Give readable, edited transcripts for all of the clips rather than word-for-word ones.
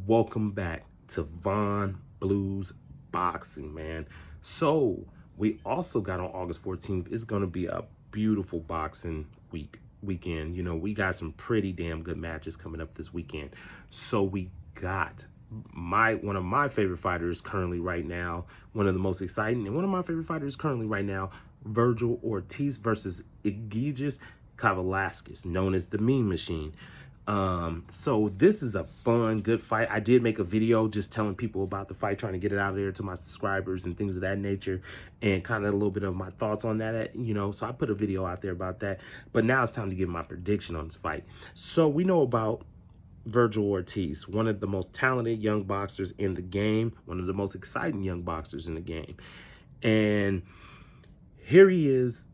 Welcome back to Von Blues Boxing, man. So we also got on August 14th. It's gonna be a beautiful boxing weekend. We got some pretty damn good matches coming up this weekend. So we got one of my favorite fighters currently right now, one of the most exciting, and one of my favorite fighters currently right now, Vergil Ortiz versus Egidijus Kavaliauskas, known as the Mean Machine. So this is a fun, good fight. I did make a video just telling people about the fight, trying to get it out there to my subscribers and things of that nature, and kind of a little bit of my thoughts on that, so I put a video out there about that. But now it's time to give my prediction on this fight. So we know about Vergil Ortiz, one of the most talented young boxers in the game, one of the most exciting young boxers in the game. And here he is,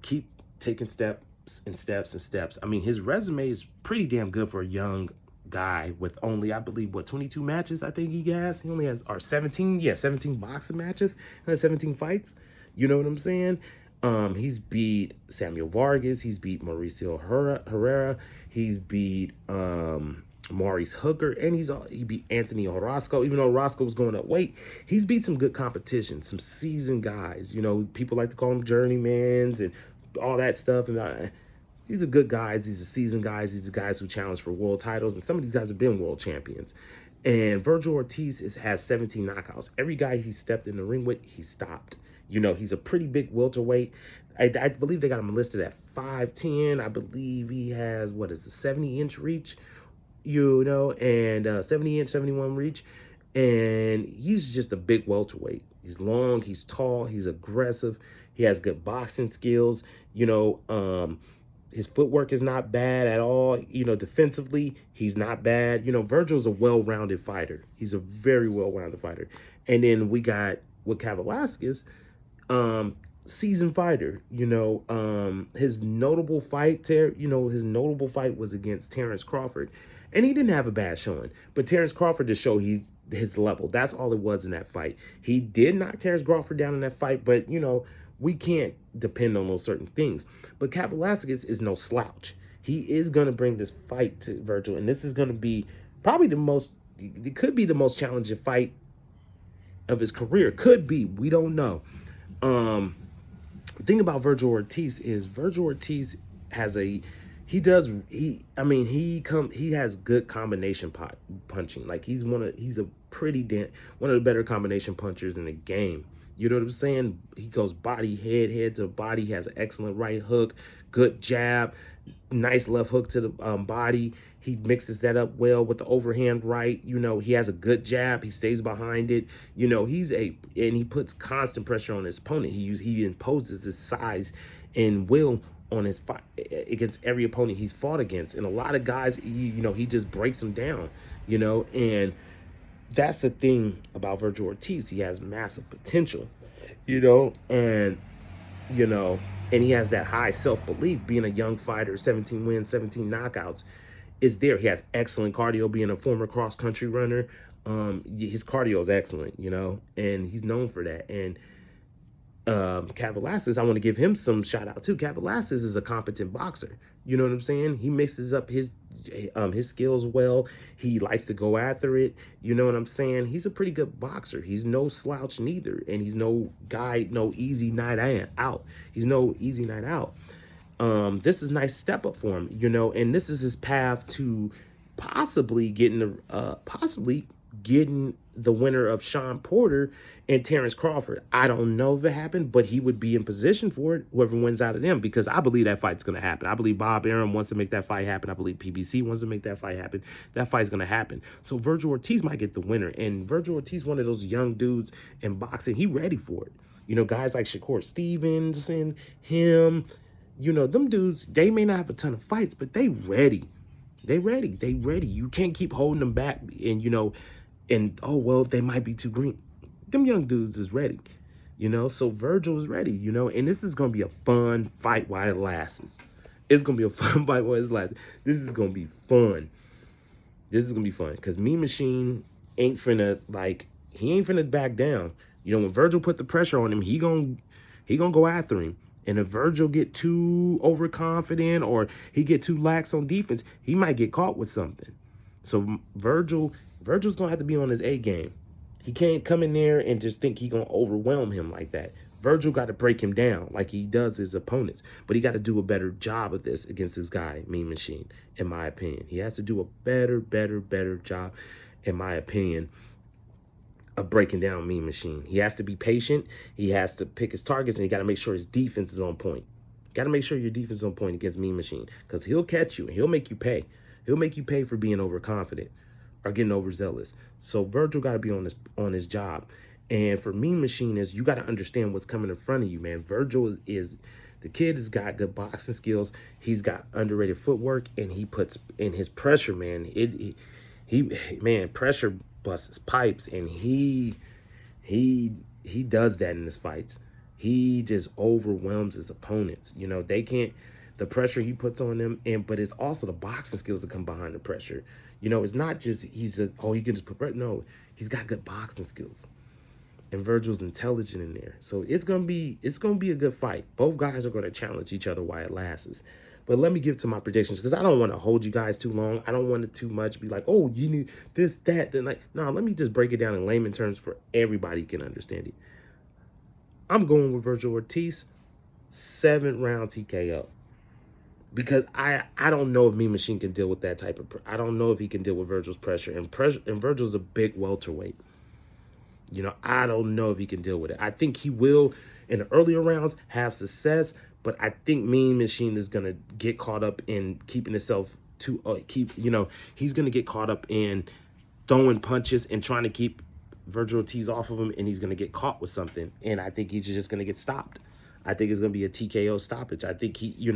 keep taking steps and steps and steps. I mean, his resume is pretty damn good for a young guy with only, I believe, 22 matches I think he has. He only has, or 17, 17 boxing matches, 17 fights. You know what I'm saying? He's beat Samuel Vargas. He's beat Mauricio Herrera. He's beat Maurice Hooker, and he beat Anthony Orozco. Even though Orozco was going up weight, he's beat some good competition, some seasoned guys. People like to call them journeymans and all that stuff. And these are good guys. These are seasoned guys. These are guys who challenge for world titles, and some of these guys have been world champions. And Vergil Ortiz has 17 knockouts. Every guy he stepped in the ring with, he stopped. He's a pretty big welterweight. I believe they got him listed at 5'10". I believe he has, what is the 70-inch reach, and 70-inch, 71 reach. And he's just a big welterweight. He's long, he's tall, he's aggressive. He has good boxing skills. His footwork is not bad at all. Defensively, he's not bad. Vergil's a well-rounded fighter. He's a very well-rounded fighter. And then we got with Kavaliauskas, seasoned fighter. His notable fight, was against Terrence Crawford. And he didn't have a bad showing. But Terrence Crawford just showed his level. That's all it was in that fight. He did knock Terrence Crawford down in that fight, but, we can't depend on those certain things. But Kavaliauskas is no slouch. He is going to bring this fight to Vergil, and this is going to be probably it could be the most challenging fight of his career. Could be. We don't know. The thing about Vergil Ortiz is Vergil Ortiz has he has good combination punching. Like he's one of the better combination punchers in the game. You know what I'm saying? He goes body, head to body. He has an excellent right hook, good jab, nice left hook to the body. He mixes that up well with the overhand right. He has a good jab. He stays behind it. And he puts constant pressure on his opponent. He imposes his size and will on his fight against every opponent he's fought against. And a lot of guys, he just breaks them down, and that's the thing about Vergil Ortiz. He has massive potential, and he has that high self-belief. Being a young fighter, 17 wins, 17 knockouts is there. He has excellent cardio, being a former cross-country runner. His cardio is excellent, and he's known for that. And Kavaliauskas, I want to give him some shout out too. Kavaliauskas is a competent boxer. You know what I'm saying? He mixes up his skills well. He likes to go after it. You know what I'm saying? He's a pretty good boxer. He's no slouch neither, and he's no easy night out. He's no easy night out. This is a nice step up for him, and this is his path to possibly getting the winner of Sean Porter and Terrence Crawford. I don't know if it happened, but he would be in position for it, whoever wins out of them, because I believe that fight's going to happen. I believe Bob Arum wants to make that fight happen. I believe PBC wants to make that fight happen. That fight's going to happen. So Vergil Ortiz might get the winner, and Vergil Ortiz, one of those young dudes in boxing, he ready for it. Guys like Shakur Stevenson, him, them dudes, they may not have a ton of fights, but they ready. They ready. You can't keep holding them back, and oh, well, they might be too green. Them young dudes is ready, so Vergil is ready, and this is going to be a fun fight while it lasts. It's going to be a fun fight while it lasts. This is going to be fun. This is going to be fun because Mean Machine ain't finna back down. When Vergil put the pressure on him, he gonna go after him. And if Vergil get too overconfident or he get too lax on defense, he might get caught with something. So Vergil Vergil's going to have to be on his A game. He can't come in there and just think he going to overwhelm him like that. Vergil got to break him down like he does his opponents. But he got to do a better job of this against this guy, Mean Machine, in my opinion. He has to do a better job, in my opinion, of breaking down Mean Machine. He has to be patient. He has to pick his targets, and he got to make sure his defense is on point. Got to make sure your defense is on point against Mean Machine, because he'll catch you and he'll make you pay. He'll make you pay for being overconfident or getting overzealous. So Vergil got to be on his job. And for Mean Machine is, you got to understand what's coming in front of you, man. Vergil is the kid has got good boxing skills. He's got underrated footwork, and he puts in his pressure, man. Man, pressure busts pipes, and he does that in his fights. He just overwhelms his opponents. You know, they can't, the pressure he puts on them, but it's also the boxing skills that come behind the pressure. You know, it's not just he can just put, no, he's got good boxing skills. And Vergil's intelligent in there. So it's gonna be a good fight. Both guys are gonna challenge each other while it lasts. But let me get to my predictions, because I don't want to hold you guys too long. I don't want it too much be like, oh, you need this, that, then like, no, let me just break it down in layman terms for everybody can understand it. I'm going with Vergil Ortiz, 7th round TKO. Because I don't know if Mean Machine can deal with that type of, I don't know if he can deal with Vergil's pressure. And Vergil's a big welterweight. You know, I don't know if he can deal with it. I think he will, in the earlier rounds, have success, but I think Mean Machine is going to get caught up in keeping himself he's going to get caught up in throwing punches and trying to keep Vergil Ortiz off of him, and he's going to get caught with something, and I think he's just going to get stopped. I think it's going to be a TKO stoppage. I think he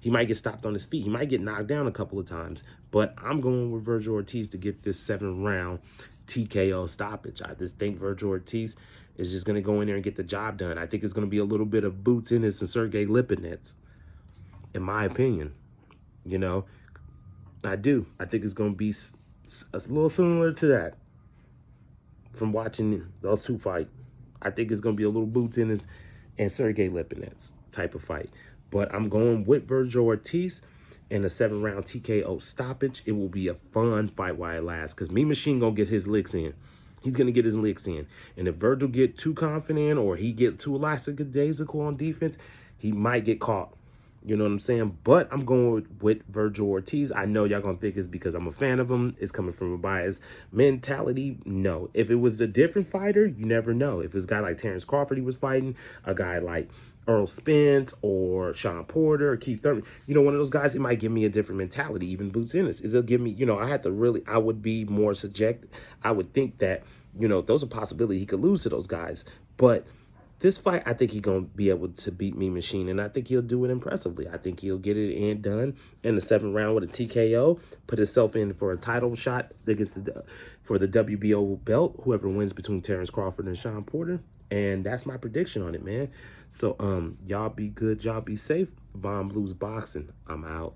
might get stopped on his feet. He might get knocked down a couple of times, but I'm going with Vergil Ortiz to get this 7th round TKO stoppage. I just think Vergil Ortiz is just going to go in there and get the job done. I think it's going to be a little bit of boots in his and Sergey Lipinets, in my opinion. You know, I do. I think it's going to be a little similar to that from watching those two fight. I think it's going to be a little boots in his and Sergey Lipinets type of fight. But I'm going with Vergil Ortiz in a 7th round TKO stoppage. It will be a fun fight while it lasts, because Mean Machine gonna get his licks in. He's gonna get his licks in. And if Vergil get too confident or he get too lackadaisical on defense, he might get caught. You know what I'm saying? But I'm going with Vergil Ortiz. I know y'all gonna think it's because I'm a fan of him. It's coming from a biased mentality. No. If it was a different fighter, you never know. If it's a guy like Terrence Crawford he was fighting, a guy like Earl Spence or Sean Porter or Keith Thurman, one of those guys, it might give me a different mentality. Even Boots Ennis, it'll give me, I would be more subject. I would think that, those are possibilities. He could lose to those guys. But this fight, I think he's going to be able to beat Mean Machine, and I think he'll do it impressively. I think he'll get it done in the 7th round with a TKO, put himself in for a title shot for the WBO belt, whoever wins between Terrence Crawford and Sean Porter. And that's my prediction on it, man. So y'all be good, y'all be safe. Von Blues Boxing, I'm out.